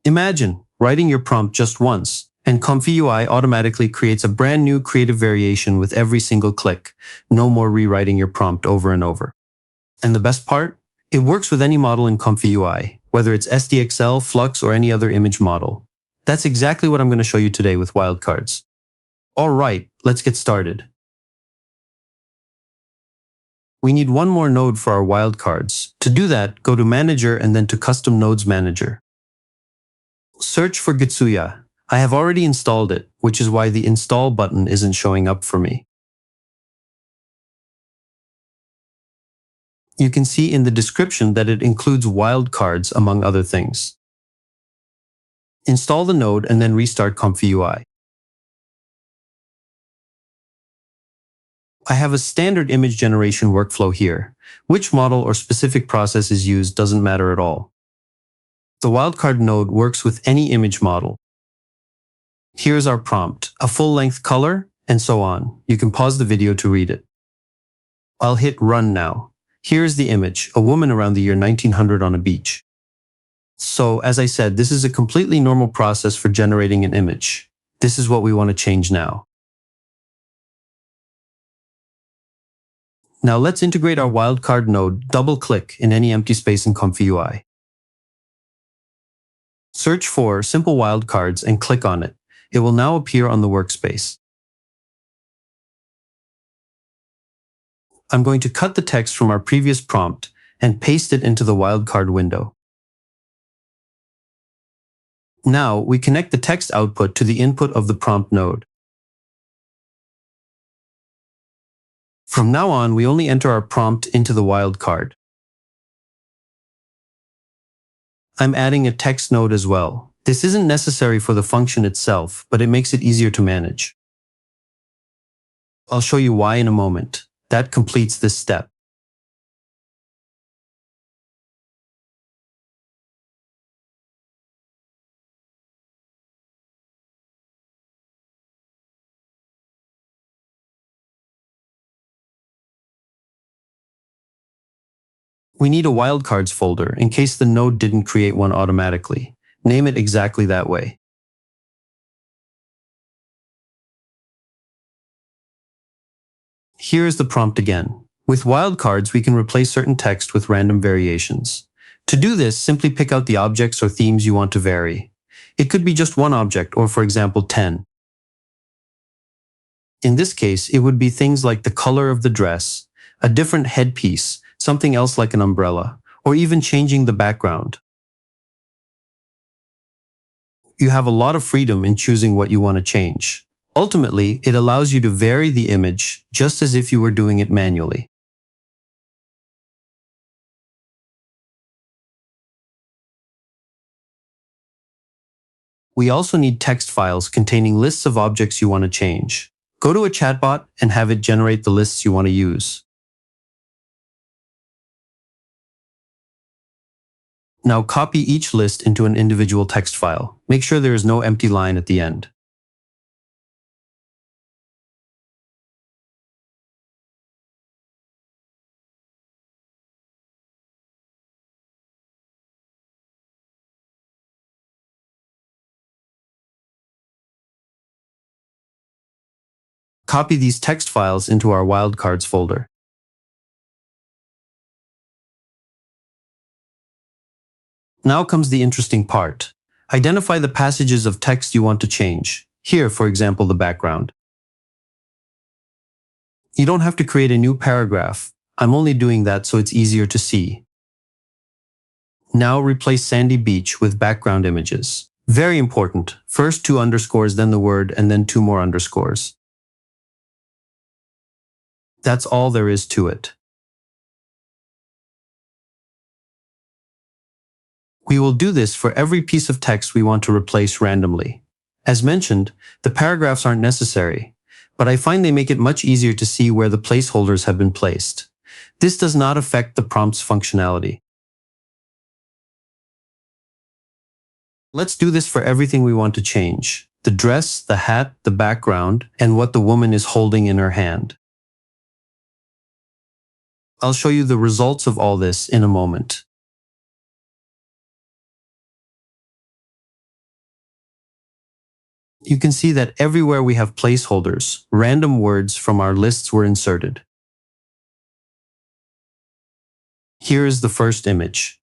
Imagine writing your prompt just once, and ComfyUI automatically creates a brand new creative variation with every single click. No more rewriting your prompt over and over. And the best part? It works with any model in ComfyUI, whether it's SDXL, Flux, or any other image model. That's exactly what I'm going to show you today with Wildcards. All right, let's get started. We need one more node for our wildcards. To do that, go to Manager and then to Custom Nodes Manager. Search for Gitsuya. I have already installed it, which is why the Install button isn't showing up for me. You can see in the description that it includes wildcards among other things. Install the node and then restart ComfyUI. I have a standard image generation workflow here. Which model or specific process is used doesn't matter at all. The wildcard node works with any image model. Here's our prompt, a full-length color, and so on. You can pause the video to read it. I'll hit Run now. Here's the image, a woman around the year 1900 on a beach. So, as I said, this is a completely normal process for generating an image. This is what we want to change now. Now let's integrate our wildcard node. Double-click in any empty space in ComfyUI. Search for Simple Wildcards and click on it. It will now appear on the workspace. I'm going to cut the text from our previous prompt and paste it into the wildcard window. Now we connect the text output to the input of the prompt node. From now on, we only enter our prompt into the wildcard. I'm adding a text node as well. This isn't necessary for the function itself, but it makes it easier to manage. I'll show you why in a moment. That completes this step. We need a wildcards folder in case the node didn't create one automatically. Name it exactly that way. Here is the prompt again. With wildcards, we can replace certain text with random variations. To do this, simply pick out the objects or themes you want to vary. It could be just one object, or for example, 10. In this case, it would be things like the color of the dress, a different headpiece, something else like an umbrella, or even changing the background. You have a lot of freedom in choosing what you want to change. Ultimately, it allows you to vary the image just as if you were doing it manually. We also need text files containing lists of objects you want to change. Go to a chatbot and have it generate the lists you want to use. Now copy each list into an individual text file. Make sure there is no empty line at the end. Copy these text files into our wildcards folder. Now comes the interesting part. Identify the passages of text you want to change. Here, for example, the background. You don't have to create a new paragraph. I'm only doing that so it's easier to see. Now replace sandy beach with background images. Very important. First 2 underscores, then the word, and then 2 more underscores. That's all there is to it. We will do this for every piece of text we want to replace randomly. As mentioned, the paragraphs aren't necessary, but I find they make it much easier to see where the placeholders have been placed. This does not affect the prompt's functionality. Let's do this for everything we want to change: the dress, the hat, the background, and what the woman is holding in her hand. I'll show you the results of all this in a moment. You can see that everywhere we have placeholders, random words from our lists were inserted. Here is the first image.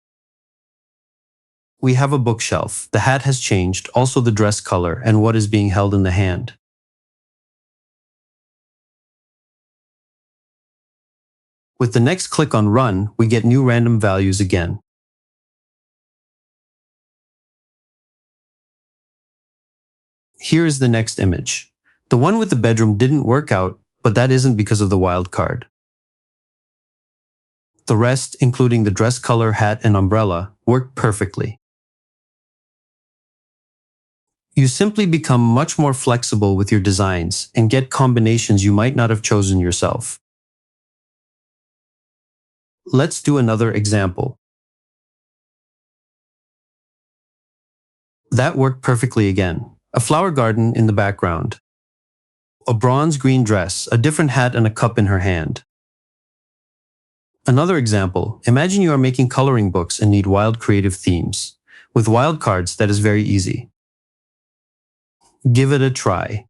We have a bookshelf. The hat has changed, also the dress color, and what is being held in the hand. With the next click on Run, we get new random values again. Here is the next image. The one with the bedroom didn't work out, but that isn't because of the wildcard. The rest, including the dress color, hat, and umbrella, worked perfectly. You simply become much more flexible with your designs and get combinations you might not have chosen yourself. Let's do another example. That worked perfectly again. A flower garden in the background. A bronze green dress, a different hat, and a cup in her hand. Another example, imagine you are making coloring books and need wild creative themes. With wildcards, that is very easy. Give it a try.